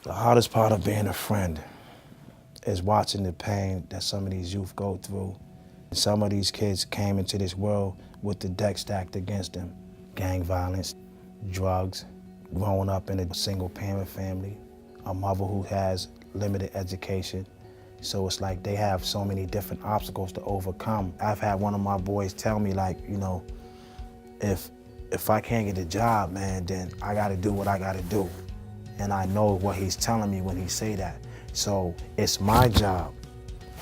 The hardest part of being a friend is watching the pain that some of these youth go through. Some of these kids came into this world with the deck stacked against them. Gang violence, drugs, growing up in a single parent family, a mother who has limited education. So it's like they have so many different obstacles to overcome. I've had one of my boys tell me, like, you know, if I can't get a job, man, then I gotta do what I gotta do. And I know what he's telling me when he say that. So it's my job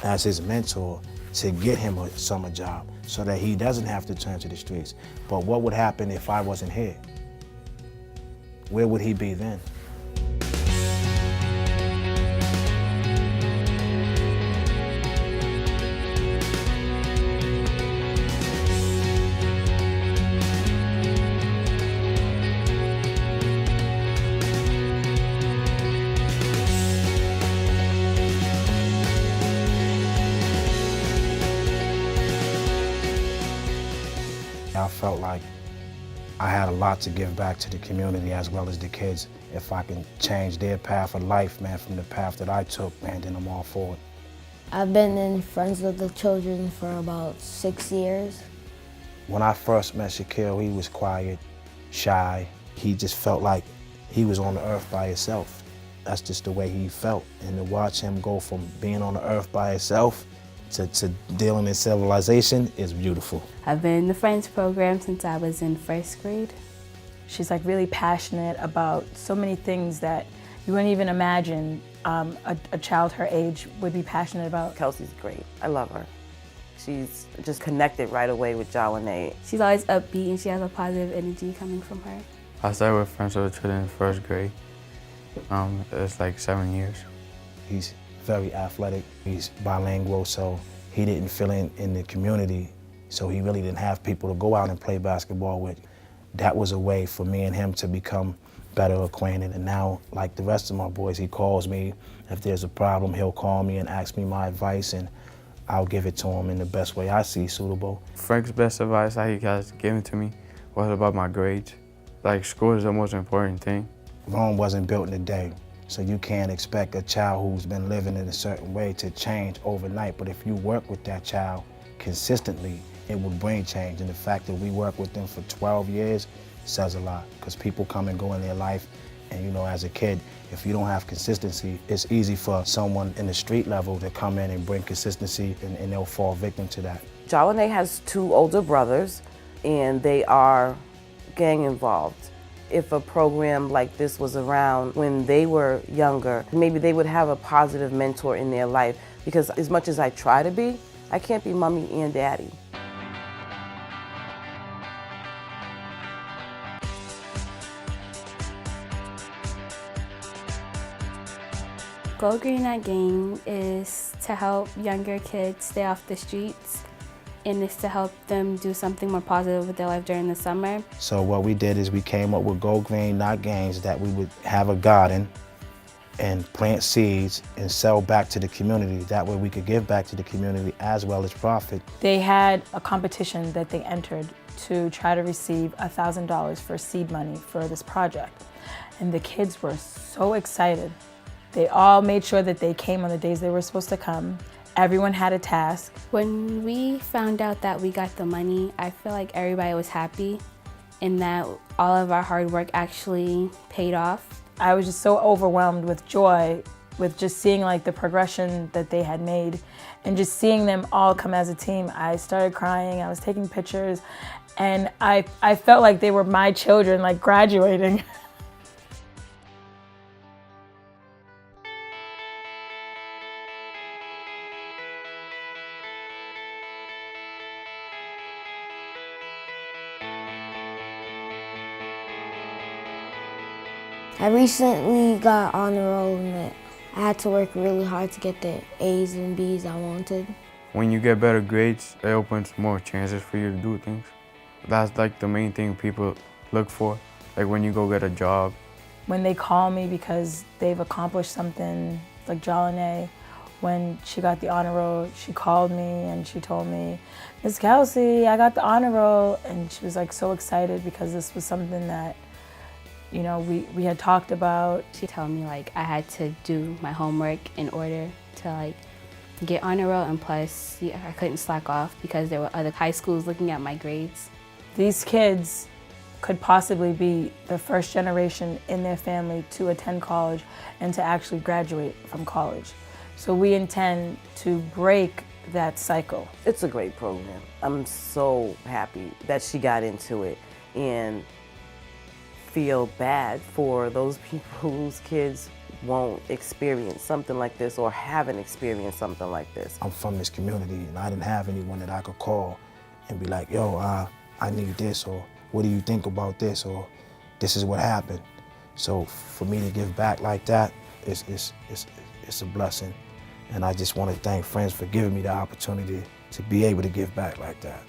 as his mentor to get him a summer job so that he doesn't have to turn to the streets. But what would happen if I wasn't here? Where would he be then? I felt like I had a lot to give back to the community as well as the kids. If I can change their path of life, man, from the path that I took, man, then I'm all for it. I've been in Friends of the Children for about 6 years. When I first met Shaquille, he was quiet, shy. He just felt like he was on the earth by himself. That's just the way he felt. And to watch him go from being on the earth by himself to dealing in civilization is beautiful. I've been in the Friends program since I was in first grade. She's like really passionate about so many things that you wouldn't even imagine a child her age would be passionate about. Kelsey's great. I love her. She's just connected right away with Jalane. She's always upbeat and she has a positive energy coming from her. I started with Friends of the Children in first grade. It's like 7 years. He's very athletic. He's bilingual, so he didn't fit in the community, so he really didn't have people to go out and play basketball with. That was a way for me and him to become better acquainted. And now, like the rest of my boys, he calls me. If there's a problem, he'll call me and ask me my advice, and I'll give it to him in the best way I see suitable. Frank's best advice that he has given to me was about my grades. Like, school is the most important thing. Rome wasn't built in a day, so you can't expect a child who's been living in a certain way to change overnight. But if you work with that child consistently, it will bring change. And the fact that we work with them for 12 years says a lot, because people come and go in their life. And you know, as a kid, if you don't have consistency, it's easy for someone in the street level to come in and bring consistency, and they'll fall victim to that. Jalane has 2 older brothers, and they are gang involved. If a program like this was around when they were younger, maybe they would have a positive mentor in their life, because as much as I try to be, I can't be mommy and daddy. Go Green Not Gang is to help younger kids stay off the streets, and it's to help them do something more positive with their life during the summer. So what we did is we came up with Go Green Not Gangs, that we would have a garden and plant seeds and sell back to the community. That way we could give back to the community as well as profit. They had a competition that they entered to try to receive $1,000 for seed money for this project. And the kids were so excited. They all made sure that they came on the days they were supposed to come. Everyone had a task. When we found out that we got the money, I feel like everybody was happy and that all of our hard work actually paid off. I was just so overwhelmed with joy with just seeing like the progression that they had made and just seeing them all come as a team. I started crying, I was taking pictures, and I felt like they were my children, like graduating. I recently got on the roll and I had to work really hard to get the A's and B's I wanted. When you get better grades, it opens more chances for you to do things. That's like the main thing people look for, like when you go get a job. When they call me because they've accomplished something, like Jalane, when she got the honor roll, she called me and she told me, "Miss Kelsey, I got the honor roll," and she was like so excited because this was something that, You know, we had talked about. She told me like I had to do my homework in order to like get honor roll, and plus I couldn't slack off because there were other high schools looking at my grades. These kids could possibly be the first generation in their family to attend college and to actually graduate from college. So we intend to break that cycle. It's a great program. I'm so happy that she got into it, and feel bad for those people whose kids won't experience something like this or haven't experienced something like this. I'm from this community, and I didn't have anyone that I could call and be like, yo, I need this, or what do you think about this, or this is what happened. So for me to give back like that, it's a blessing. And I just want to thank Friends for giving me the opportunity to be able to give back like that.